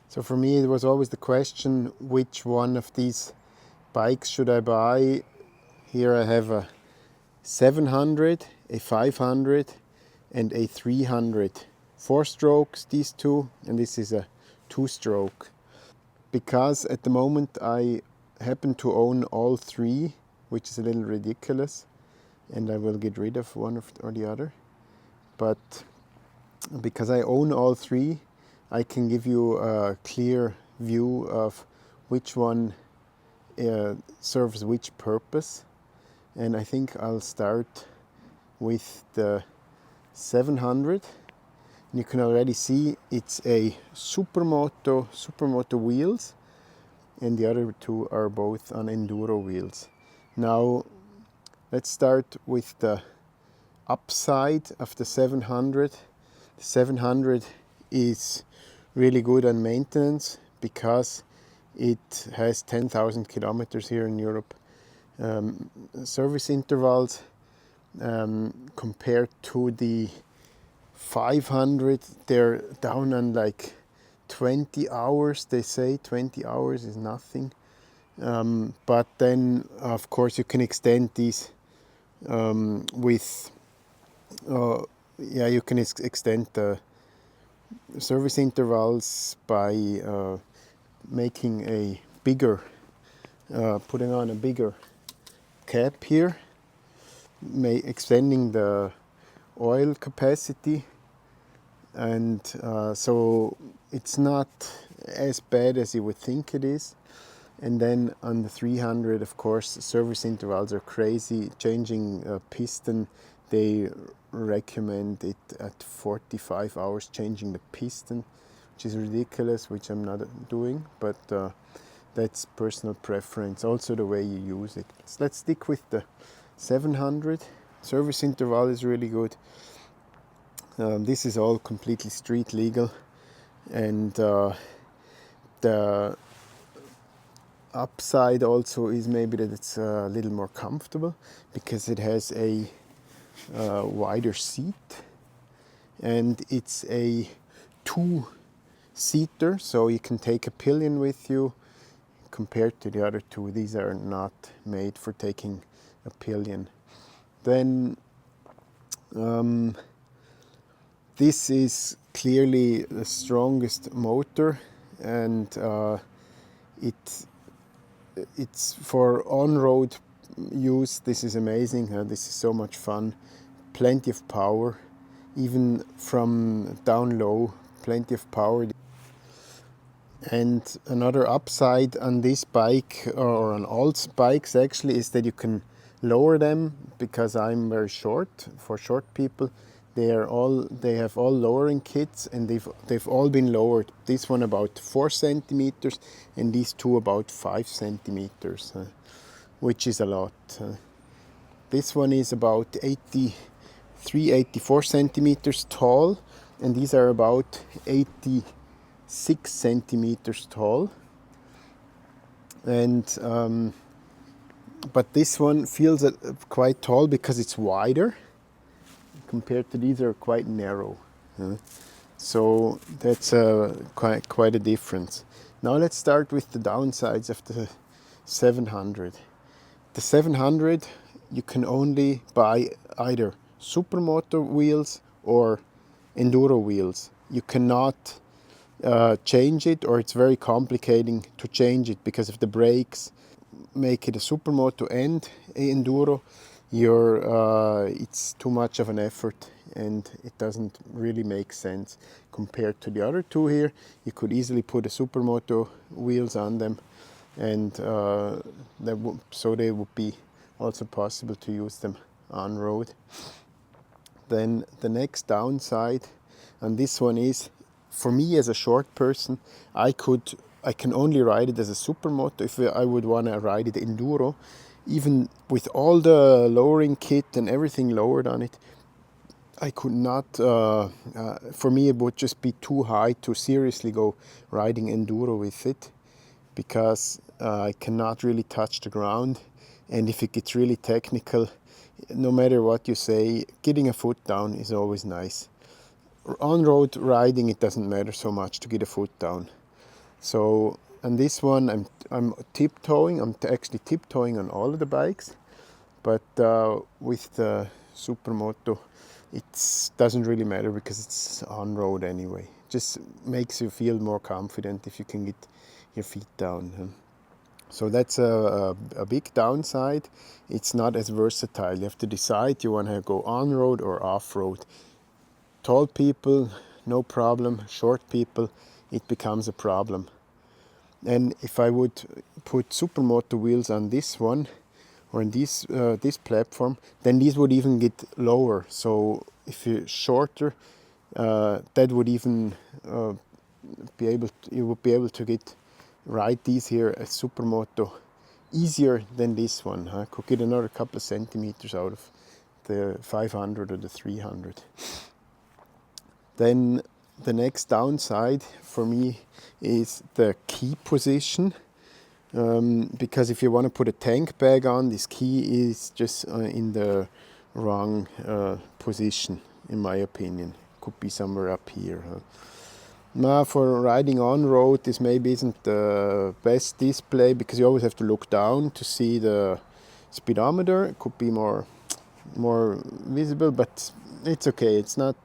So for me, it was always the question, which one of these bikes should I buy? Here I have a 700, a 500, and a 300. 4 strokes, these two, and this is a 2-stroke. Because at the moment I happen to own all 3, which is a little ridiculous, and I will get rid of one or the other. But because I own all 3, I can give you a clear view of which one serves which purpose. And I think I'll start with the 700. You can already see it's a Supermoto wheels, and the other 2 are both on enduro wheels. Now let's start with the upside of the 700. The 700 is really good on maintenance because it has 10,000 kilometers here in Europe. Service intervals compared to the 500, they're down on like 20 hours. They say 20 hours is nothing. But then, of course, you can extend these with, you can extend the service intervals by making a bigger, putting on a bigger cap here, extending the oil capacity, and so it's not as bad as you would think it is. And then on the 300, of course, service intervals are crazy. Changing a piston, they recommend it at 45 hours, changing the piston, which is ridiculous, which I'm not doing, but that's personal preference, also the way you use it. So let's stick with the 700. Service interval is really good. This is all completely street legal, and the upside also is maybe that it's a little more comfortable because it has a wider seat, and it's a 2-seater, so you can take a pillion with you. Compared to the other 2, these are not made for taking a pillion. Then this is clearly the strongest motor, and it's for on-road use. This is amazing. This is so much fun. Plenty of power, even from down low, plenty of power. And another upside on this bike, or on all bikes actually, is that you can lower them, because I'm very short. For short people, they have all lowering kits, and they've all been lowered. This one about 4 centimeters, and these 2 about 5 centimeters, which is a lot. This one is about 84 centimeters tall, and these are about 86 centimeters tall. And but this one feels quite tall because it's wider compared to these are quite narrow. So that's quite a difference. Now let's start with the downsides of the 700. The 700, you can only buy either Supermoto wheels or enduro wheels. You cannot change it, or it's very complicating to change it because if the brakes make it a Supermoto and a enduro, it's too much of an effort, and it doesn't really make sense compared to the other 2 here. You could easily put a Supermoto wheels on them, and so they would be also possible to use them on road. Then the next downside, and this one is, for me as a short person, I can only ride it as a Supermoto. If I would want to ride it enduro, even with all the lowering kit and everything lowered on it, I could not, for me it would just be too high to seriously go riding enduro with it, because I cannot really touch the ground, and if it gets really technical, no matter what you say, getting a foot down is always nice. On road riding, it doesn't matter so much to get a foot down. So on this one, I'm tiptoeing. I'm actually tiptoeing on all of the bikes, but with the Supermoto, it doesn't really matter because it's on road anyway. Just makes you feel more confident if you can get your feet down. Huh? So that's a big downside. It's not as versatile. You have to decide you want to go on road or off road. Tall people, no problem. Short people, it becomes a problem. And if I would put Supermoto wheels on this one or on this platform, then these would even get lower. So if you're shorter, that would even you would be able to ride these here as Supermoto easier than this one. Huh? Could get another couple of centimeters out of the 500 or the 300. Then the next downside for me is the key position. Because if you want to put a tank bag on, this key is just in the wrong position, in my opinion. Could be somewhere up here. Huh? Now, for riding on road, this maybe isn't the best display because you always have to look down to see the speedometer. It could be more visible, but it's okay. It's not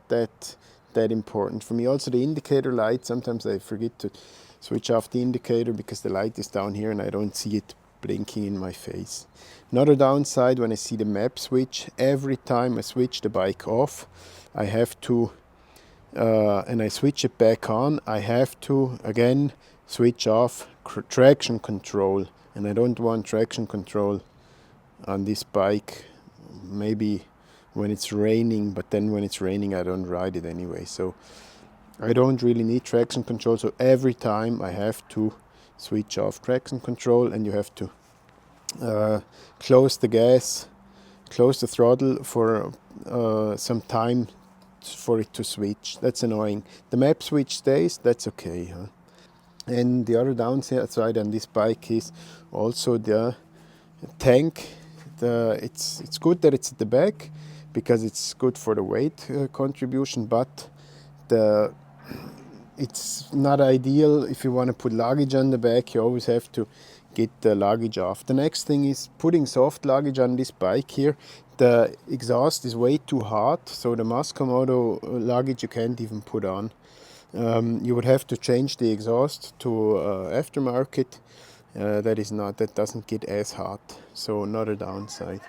that important for me. Also, the indicator light. Sometimes I forget to switch off the indicator because the light is down here and I don't see it blinking in my face. Another downside, when I see the map switch, every time I switch the bike off, I have to and I switch it back on, I have to again switch off traction control, and I don't want traction control on this bike. Maybe when it's raining, but then when it's raining I don't ride it anyway, so I don't really need traction control. So every time I have to switch off traction control, and you have to close the gas, close the throttle for some time for it to switch. That's annoying. The map switch stays, that's okay. Huh? And the other downside on this bike is also the tank. It's good that it's at the back because it's good for the weight contribution, but it's not ideal if you want to put luggage on the back. You always have to get the luggage off. The next thing is putting soft luggage on this bike here. The exhaust is way too hot, so the Mascomoto luggage you can't even put on. You would have to change the exhaust to aftermarket. That doesn't get as hot, so another downside.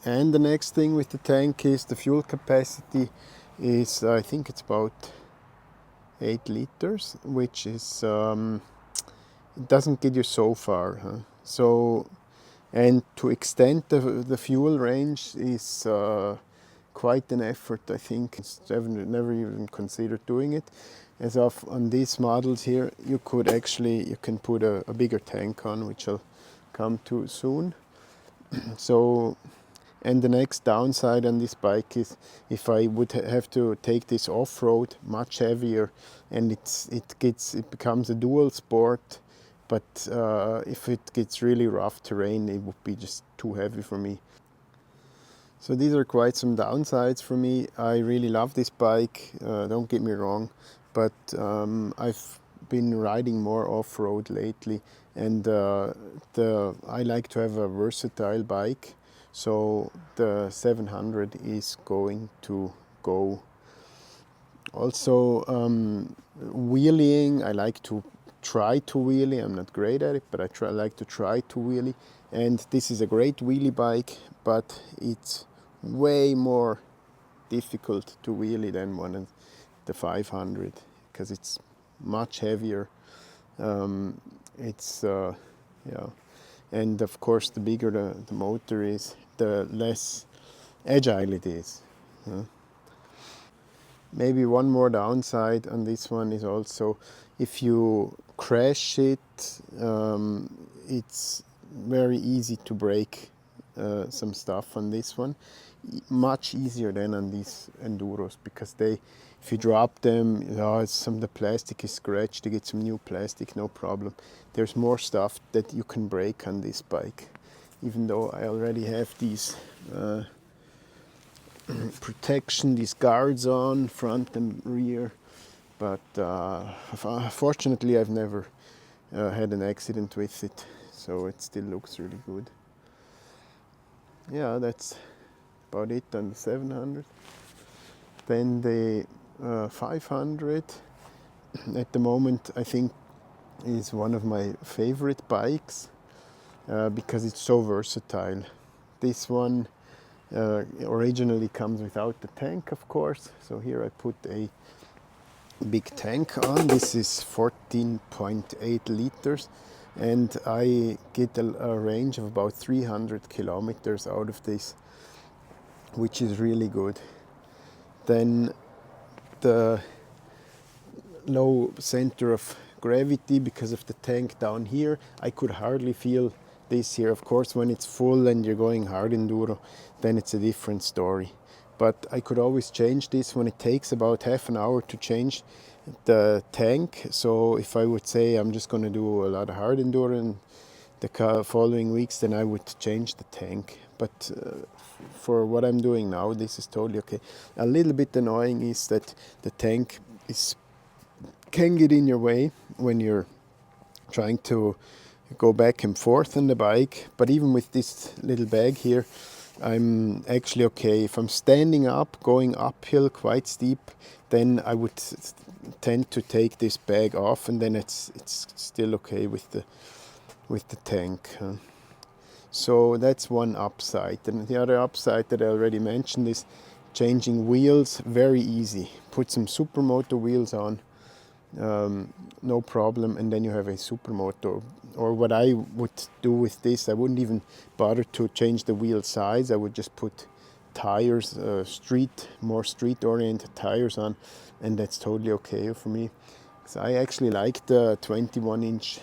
And the next thing with the tank is the fuel capacity is, I think it's about 8 liters, which is it doesn't get you so far. Huh? So, and to extend the fuel range is quite an effort, I think. I've never even considered doing it. As of on these models here, you can put a bigger tank on, which I'll come to soon. So, and the next downside on this bike is if I would have to take this off-road, much heavier, and it becomes a dual sport. But if it gets really rough terrain, it would be just too heavy for me. So these are quite some downsides for me. I really love this bike, don't get me wrong, but I've been riding more off-road lately, and I like to have a versatile bike, so the 700 is going to go. Also, wheeling, I like to try to wheelie. I'm not great at it, but I like to try to wheelie, and this is a great wheelie bike, but it's way more difficult to wheelie than one of the 500 because it's much heavier. It's yeah, and of course the bigger the motor is, the less agile it is. Maybe one more downside on this one is also if you crash it, it's very easy to break some stuff on this one. Much easier than on these enduros because if you drop them, some of the plastic is scratched. You get some new plastic, no problem. There's more stuff that you can break on this bike, even though I already have these protection, these guards on front and rear. but fortunately I've never had an accident with it, so it still looks really good. Yeah, that's about it on the 700. Then the 500 at the moment I think is one of my favorite bikes because it's so versatile. This one originally comes without the tank, of course, so here I put a big tank on. This is 14.8 liters and I get a range of about 300 kilometers out of this, which is really good. Then the low center of gravity because of the tank down here, I could hardly feel this here. Of course, when it's full and you're going hard enduro, then it's a different story. But I could always change this when it takes about half an hour to change the tank. So if I would say I'm just going to do a lot of hard enduro in the following weeks, then I would change the tank. But for what I'm doing now, this is totally okay. A little bit annoying is that the tank can get in your way when you're trying to go back and forth on the bike. But even with this little bag here, I'm actually okay. If I'm standing up, going uphill quite steep, then I would tend to take this bag off, and then it's still okay with the tank. So that's one upside. And the other upside that I already mentioned is changing wheels. Very easy. Put some supermoto wheels on, no problem, and then you have a supermoto. Or what I would do with this, I wouldn't even bother to change the wheel size. I would just put tires, more street-oriented tires on, and that's totally okay for me. So I actually like the 21-inch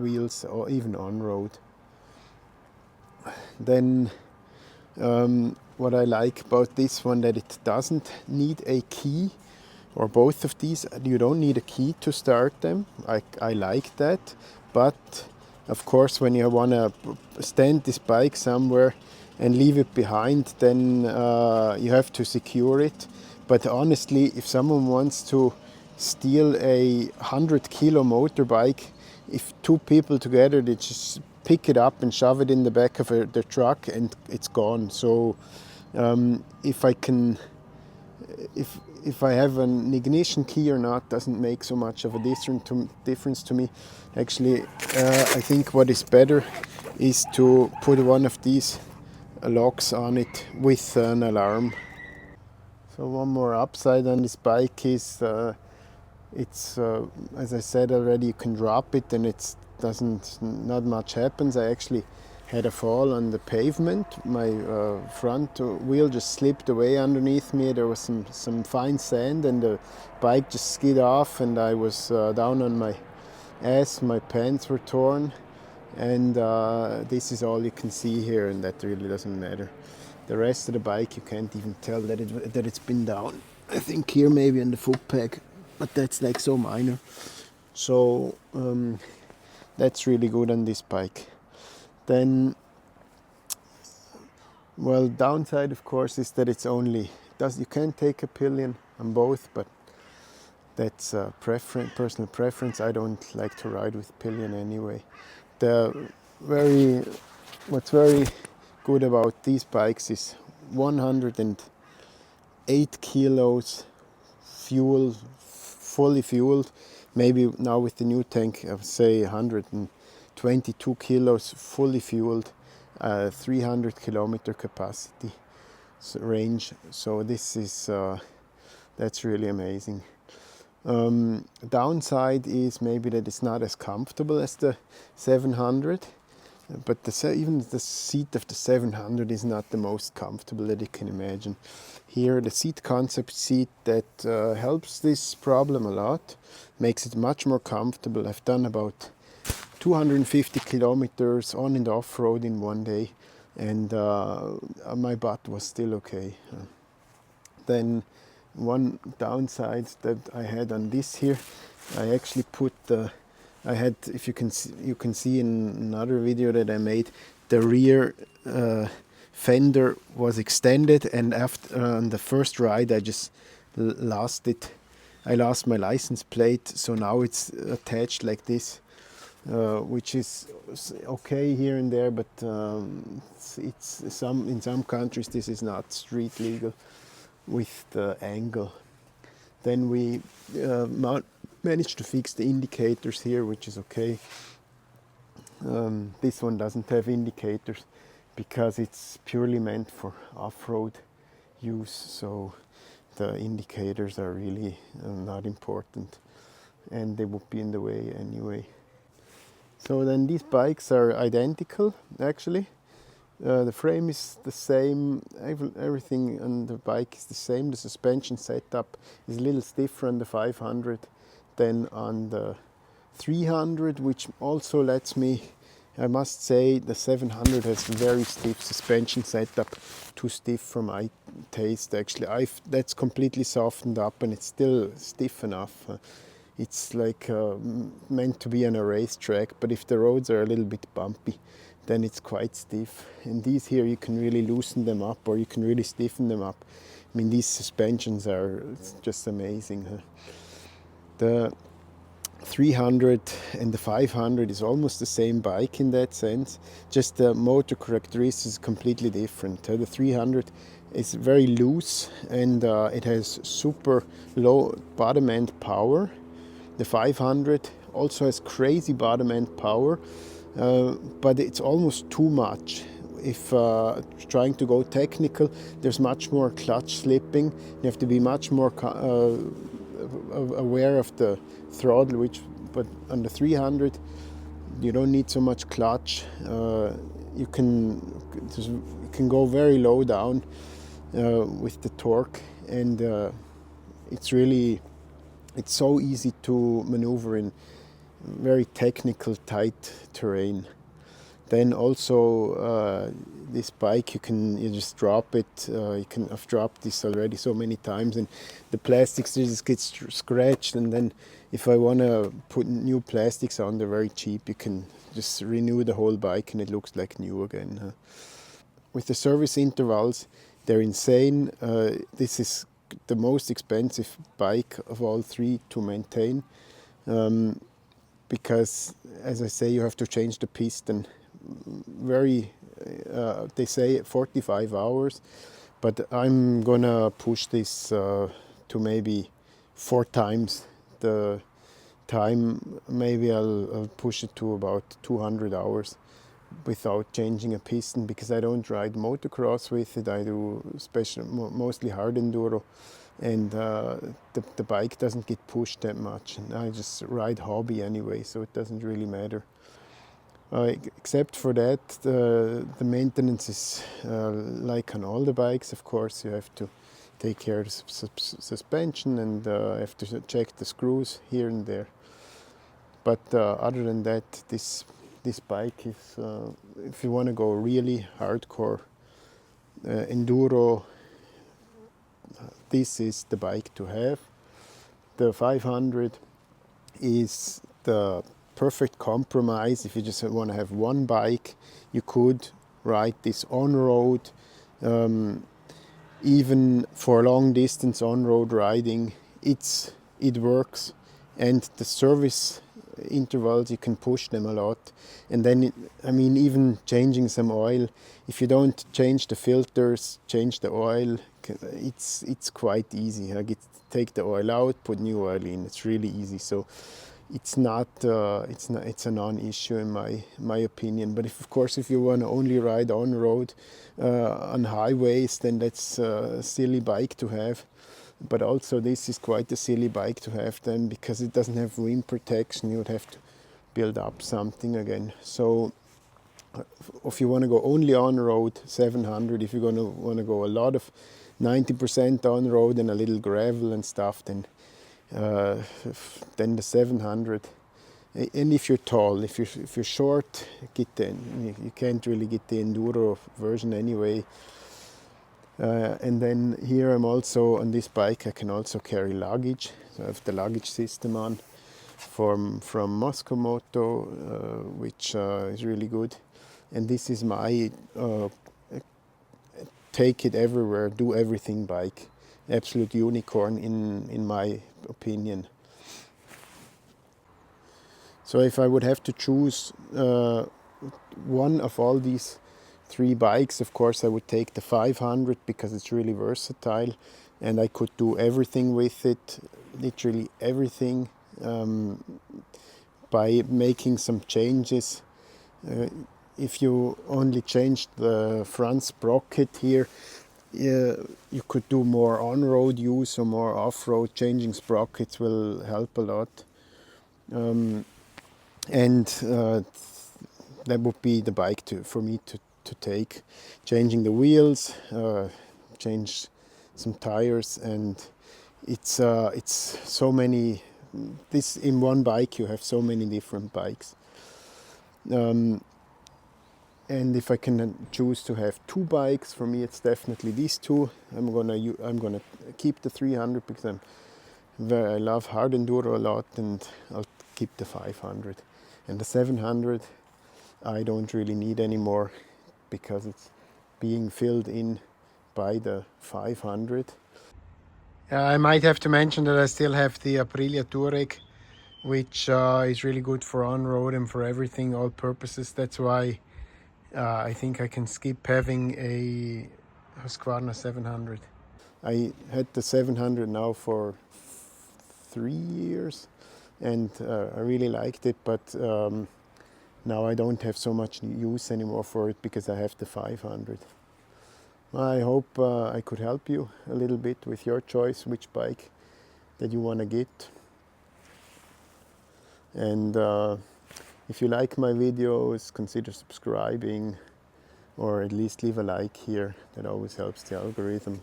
wheels, or even on-road. Then what I like about this one, that it doesn't need a key, or both of these. You don't need a key to start them. I like that. But of course, when you want to stand this bike somewhere and leave it behind, then you have to secure it. But honestly, if someone wants to steal a 100-kilo motorbike, if two people together, they just pick it up and shove it in the back of their truck and it's gone. So if I have an ignition key or not doesn't make so much of a difference to me. Actually, I think what is better is to put one of these locks on it with an alarm. So one more upside on this bike is it's as I said already, you can drop it and not much happens. I actually had a fall on the pavement. My front wheel just slipped away underneath me. There was some fine sand and the bike just skid off, and I was down on my ass. My pants were torn, and this is all you can see here, and that really doesn't matter. The rest of the bike you can't even tell that it's been down. I think here maybe on the foot peg, but that's like so minor. So that's really good on this bike. Then, well, downside of course is that you can take a pillion on both, but that's personal preference. I don't like to ride with pillion anyway. What's very good about these bikes is 108 kilos fuel, fully fueled. Maybe now with the new tank, I would say 122 kilos fully fueled, 300 kilometer capacity range. So this is that's really amazing. Downside is maybe that it's not as comfortable as the 700, but even the seat of the 700 is not the most comfortable that you can imagine. Here the seat concept seat that helps this problem a lot, makes it much more comfortable. I've done about 250 kilometers on and off road in one day, and my butt was still okay. Then one downside that I had on this here, I actually put if you can see in another video that I made, the rear fender was extended, and after on the first ride I just lost it I lost my license plate, so now it's attached like this, which is okay here and there, but it's in some countries this is not street legal with the angle. Then we managed to fix the indicators here, which is okay. This one doesn't have indicators because it's purely meant for off-road use, so the indicators are really not important, and they would be in the way anyway. So then these bikes are identical actually. The frame is the same, everything on the bike is the same. The suspension setup is a little stiffer on the 500 than on the 300, which also lets me, I must say, the 700 has very stiff suspension setup, too stiff for my taste actually. That's completely softened up and it's still stiff enough. It's like meant to be on a racetrack, but if the roads are a little bit bumpy, then it's quite stiff. And these here, you can really loosen them up or you can really stiffen them up. I mean, these suspensions are just amazing. Huh? The 300 and the 500 is almost the same bike in that sense, just the motor characteristics is completely different. The 300 is very loose and it has super low bottom end power. The 500 also has crazy bottom end power, but it's almost too much. If trying to go technical, there's much more clutch slipping. You have to be much more aware of the throttle, but on the 300 you don't need so much clutch. You can go very low down with the torque, and it's so easy to maneuver in very technical tight terrain. Then also this bike, you just drop it. I've dropped this already so many times, and the plastics just get scratched. And then if I want to put new plastics on, they're very cheap. You can just renew the whole bike, and it looks like new again. Huh? With the service intervals, they're insane. This is the most expensive bike of all three to maintain, because, as I say, you have to change the piston they say 45 hours, but I'm gonna push this to maybe 4 times the time. Maybe I'll push it to about 200 hours without changing a piston, because I don't ride motocross with it. I do mostly hard enduro, and the bike doesn't get pushed that much, and I just ride hobby anyway, so it doesn't really matter. Except for that, the maintenance is like on all the bikes. Of course, you have to take care of the suspension, and have to check the screws here and there. But other than that, this bike is, if you want to go really hardcore enduro, this is the bike to have. The 500 is the perfect compromise. If you just want to have one bike, you could ride this on-road, even for long distance on-road riding. It works, and the service intervals, you can push them a lot. And then even changing some oil, if you don't change the filters, change the oil, it's quite easy. Take the oil out, put new oil in. It's really easy. So it's a non-issue in my opinion. But of course, if you want to only ride on road on highways, then that's a silly bike to have. But also this is quite a silly bike to have then, because it doesn't have wind protection. You would have to build up something again. So if you want to go only on road, 700. If you're going to want to go a lot of 90% on road and a little gravel and stuff, then the 700. And if you're tall, if you're short, you can't really get the enduro version anyway. And then here I'm also on this bike, I can also carry luggage. So I have the luggage system on from Moscow Moto, which is really good. And this is my take it everywhere, do everything bike. absolute unicorn in my opinion. So if I would have to choose one of all these three bikes, of course I would take the 500 because it's really versatile and I could do everything with it, literally everything, by making some changes. If you only changed the front sprocket here, you could do more on-road use or more off-road. Changing sprockets will help a lot. And that would be the bike for me to take. Changing the wheels, change some tires, and it's so many. This in one bike you have so many different bikes. And if I can choose to have two bikes, for me it's definitely these two. I'm gonna keep the 300 because I love hard enduro a lot, and I'll keep the 500. And the 700 I don't really need anymore because it's being filled in by the 500. I might have to mention that I still have the Aprilia Touareg, which is really good for on-road and for everything, all purposes. That's why I think I can skip having a Husqvarna 700. I had the 700 now for 3 years, and I really liked it, but now I don't have so much use anymore for it because I have the 500. I hope I could help you a little bit with your choice, which bike that you want to get. And if you like my videos, consider subscribing or at least leave a like here. That always helps the algorithm.